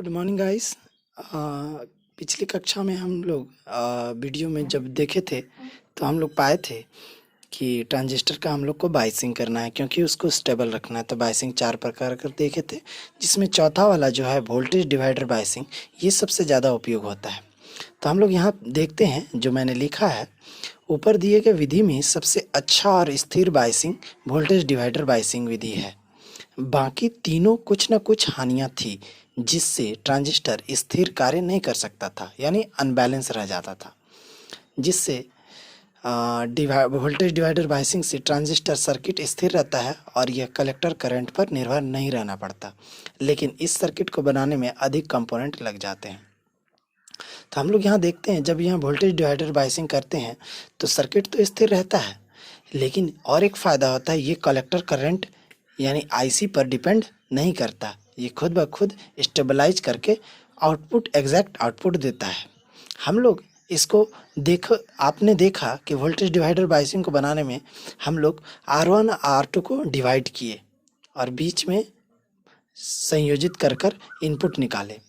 Good morning guys. पिछली कक्षा में हम लोग वीडियो में जब देखे थे तो हम लोग पाए थे कि ट्रांजिस्टर का हम लोग को बाइसिंग करना है क्योंकि उसको स्टेबल रखना है। तो बाइसिंग 4 प्रकार कर देखे थे, जिसमें चौथा वाला जो है वोल्टेज डिवाइडर बाइसिंग, ये सबसे ज़्यादा उपयोग होता है। तो हम लोग यहाँ देखते हैं जो मैंने लिखा है, ऊपर दिए गए विधि में सबसे अच्छा और स्थिर बाइसिंग वोल्टेज डिवाइडर बाइसिंग विधि है। बाकी तीनों कुछ न कुछ हानियाँ थी, जिससे ट्रांजिस्टर स्थिर कार्य नहीं कर सकता था, यानी अनबैलेंस रह जाता था। जिससे वोल्टेज डिवाइडर बाइसिंग से ट्रांजिस्टर सर्किट स्थिर रहता है और यह कलेक्टर करंट पर निर्भर नहीं रहना पड़ता। लेकिन इस सर्किट को बनाने में अधिक कंपोनेंट लग जाते हैं। तो हम लोग यहाँ देखते हैं, जब यहाँ वोल्टेज डिवाइडर बाइसिंग करते हैं तो सर्किट तो स्थिर रहता है, लेकिन और एक फ़ायदा होता है, ये कलेक्टर करंट यानी आईसी पर डिपेंड नहीं करता। ये खुद ब खुद स्टेबलाइज करके आउटपुट एग्जैक्ट आउटपुट देता है। हम लोग इसको आपने देखा कि वोल्टेज डिवाइडर बाइसिंग को बनाने में हम लोग R1 R2 को डिवाइड किए और बीच में संयोजित कर कर इनपुट निकाले।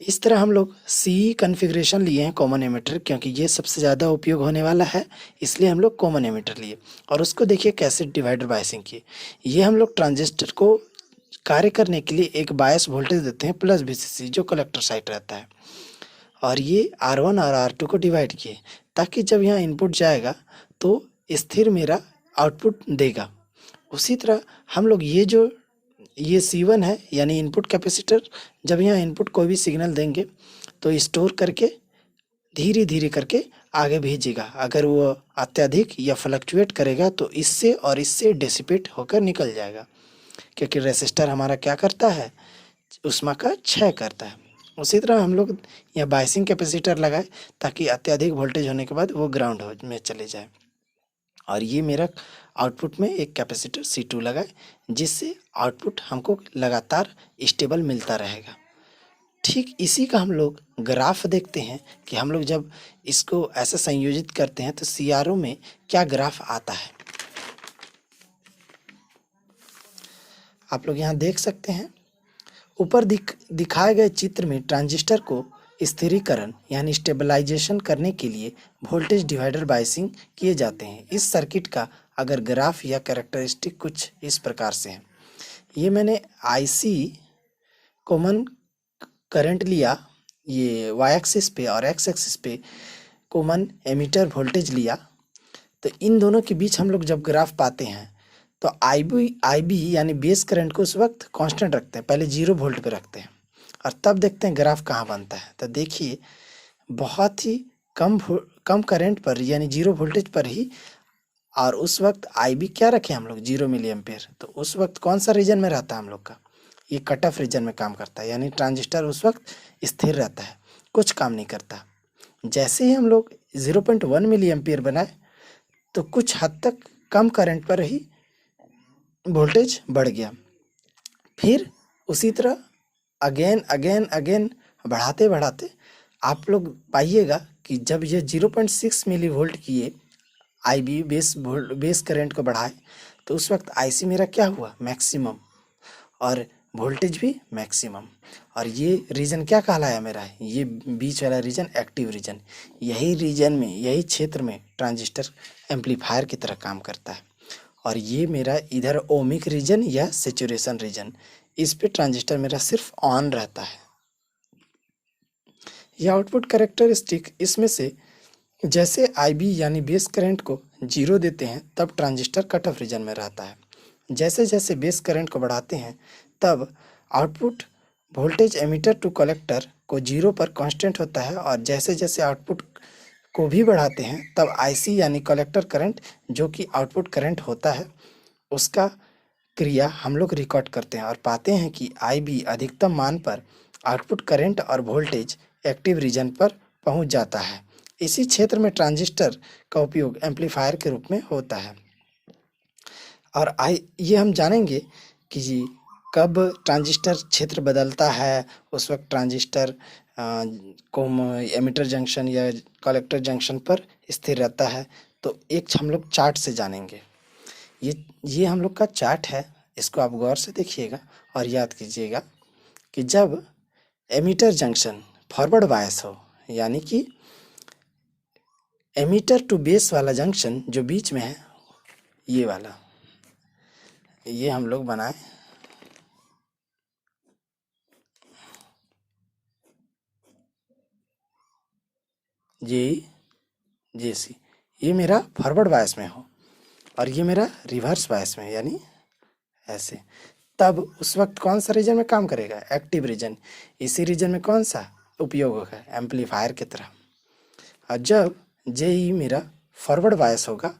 इस तरह हम लोग सी कॉन्फ़िगरेशन लिए हैं कॉमन एमिटर, क्योंकि ये सबसे ज़्यादा उपयोग होने वाला है, इसलिए हम लोग कॉमन एमिटर लिए। और उसको देखिए कैसे डिवाइडर बायसिंग किए। ये हम लोग ट्रांजिस्टर को कार्य करने के लिए एक बायस वोल्टेज देते हैं प्लस VCC, जो कलेक्टर साइड रहता है, और ये R1 और R2 को डिवाइड किए ताकि जब यहाँ इनपुट जाएगा तो स्थिर मेरा आउटपुट देगा। उसी तरह हम लोग ये C1 है, यानी इनपुट कैपेसिटर, जब यहाँ इनपुट कोई भी सिग्नल देंगे तो स्टोर करके धीरे धीरे करके आगे भेजेगा। अगर वो अत्यधिक या फ्लक्चुएट करेगा तो इससे और इससे डिसिपेट होकर निकल जाएगा, क्योंकि रेसिस्टर हमारा क्या करता है, ऊष्मा का क्षय करता है। उसी तरह हम लोग यहाँ बाइसिंग कैपेसिटर लगाए ताकि अत्यधिक वोल्टेज होने के बाद वो ग्राउंड में चले जाए। और ये मेरा आउटपुट में एक कैपेसिटर C2 लगाए, जिससे आउटपुट हमको लगातार स्टेबल मिलता रहेगा। ठीक इसी का हम लोग ग्राफ देखते हैं कि हम लोग जब इसको ऐसे संयोजित करते हैं तो CRO में क्या ग्राफ आता है। आप लोग यहाँ देख सकते हैं, ऊपर दिखाए गए चित्र में ट्रांजिस्टर को स्थिरीकरण यानी स्टेबलाइजेशन करने के लिए वोल्टेज डिवाइडर बाइसिंग किए जाते हैं। इस सर्किट का अगर ग्राफ या कैरेक्टरिस्टिक कुछ इस प्रकार से है। ये मैंने IC कॉमन करंट लिया, ये Y एक्सिस पे, और X एक्सिस पे कॉमन एमीटर वोल्टेज लिया। तो इन दोनों के बीच हम लोग जब ग्राफ पाते हैं तो IB यानी बेस करंट को उस वक्त कांस्टेंट रखते हैं, पहले 0 वोल्ट पे रखते हैं, और तब देखते हैं ग्राफ कहाँ बनता है। तो देखिए बहुत ही कम करंट पर यानी 0 वोल्टेज पर ही, और उस वक्त IB क्या रखे हम लोग, 0 मिली एम्पेयर। तो उस वक्त कौन सा रीजन में रहता है हम लोग का, ये कट ऑफ रीजन में काम करता है, यानी ट्रांजिस्टर उस वक्त स्थिर रहता है, कुछ काम नहीं करता। जैसे ही हम लोग 0.1 मिली एम्पेयर बनाए तो कुछ हद तक कम करंट पर ही वोल्टेज बढ़ गया। फिर उसी तरह अगेन अगेन अगेन बढ़ाते बढ़ाते आप लोग पाइएगा कि जब ये 0.6 मिली वोल्ट किए IB बेस करंट को बढ़ाए तो उस वक्त IC मेरा क्या हुआ, मैक्सिमम, और वोल्टेज भी मैक्सिमम। और ये रीजन क्या कहलाया मेरा, ये बीच वाला रीजन एक्टिव रीजन। यही रीजन में, यही क्षेत्र में ट्रांजिस्टर एम्पलीफायर की तरह काम करता है। और ये मेरा इधर ओमिक रीजन या सेचुरेशन रीजन, इस पे ट्रांजिस्टर मेरा सिर्फ ऑन रहता है। यह आउटपुट कैरेक्टरिस्टिक इसमें से जैसे IB यानी बेस करंट को 0 देते हैं तब ट्रांजिस्टर कट ऑफ रीजन में रहता है। जैसे जैसे बेस करंट को बढ़ाते हैं तब output voltage ammeter to collector को 0 पर कांस्टेंट होता है, और जैसे जैसे आउटपुट को भी बढ़ाते हैं तब IC यानी कलेक्टर करंट, जो कि आउटपुट करंट होता है, उसका क्रिया हम लोग रिकॉर्ड करते हैं और पाते हैं कि IB अधिकतम मान पर आउटपुट करंट और वोल्टेज एक्टिव रीजन पर पहुंच जाता है। इसी क्षेत्र में ट्रांजिस्टर का उपयोग एम्पलीफायर के रूप में होता है। और ये हम जानेंगे कि कब ट्रांजिस्टर क्षेत्र बदलता है, उस वक्त ट्रांजिस्टर को एमिटर जंक्शन या कलेक्टर जंक्शन पर स्थिर रहता है। तो एक हम लोग चार्ट से जानेंगे। ये हम लोग का चार्ट है, इसको आप गौर से देखिएगा और याद कीजिएगा कि जब एमीटर जंक्शन फॉरवर्ड बायस हो, यानी कि एमीटर टू बेस वाला जंक्शन जो बीच में है, ये वाला, ये हम लोग बनाए। जेसी ये मेरा फॉरवर्ड बायस में हो और ये मेरा रिवर्स बायस में, यानी ऐसे, तब उस वक्त कौन सा रीजन में काम करेगा? Active region. इसी रीजन में कौन सा उपयोग होगा? एम्पलीफायर की तरह। और जब जेई मेरा फॉरवर्ड बायस होगा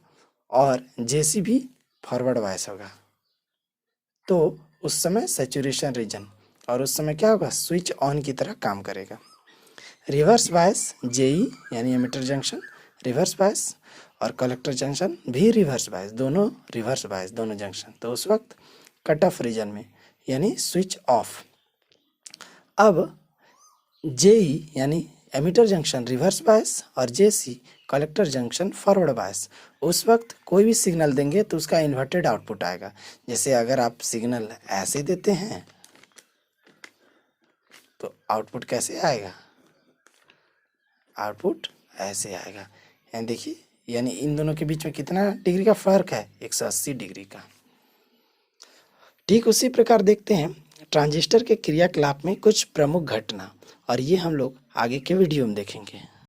और जेसी भी फॉरवर्ड बायस होगा, तो उस समय सैचुरेशन रीजन, और उस समय क्या होगा? स्विच ऑन की तरह काम करेगा। रिवर्स बायस जेई यानी एमिटर जंक्शन रिवर्स बायस, और कलेक्टर जंक्शन भी रिवर्स बायस, दोनों रिवर्स बायस, दोनों जंक्शन, तो उस वक्त कट ऑफ रीजन में, यानी स्विच ऑफ। अब जेई यानी एमिटर जंक्शन रिवर्स बायस और जेसी कलेक्टर जंक्शन फॉरवर्ड बायस, उस वक्त कोई भी सिग्नल देंगे तो उसका इन्वर्टेड आउटपुट आएगा। जैसे अगर आप सिग्नल ऐसे देते हैं तो आउटपुट कैसे आएगा? आउटपुट ऐसे आएगा। यानी देखिए, यानी इन दोनों के बीच में कितना डिग्री का फर्क है? 180 डिग्री का। ठीक उसी प्रकार देखते हैं ट्रांजिस्टर के क्रियाकलाप में कुछ प्रमुख घटना, और ये हम लोग आगे के वीडियो में देखेंगे।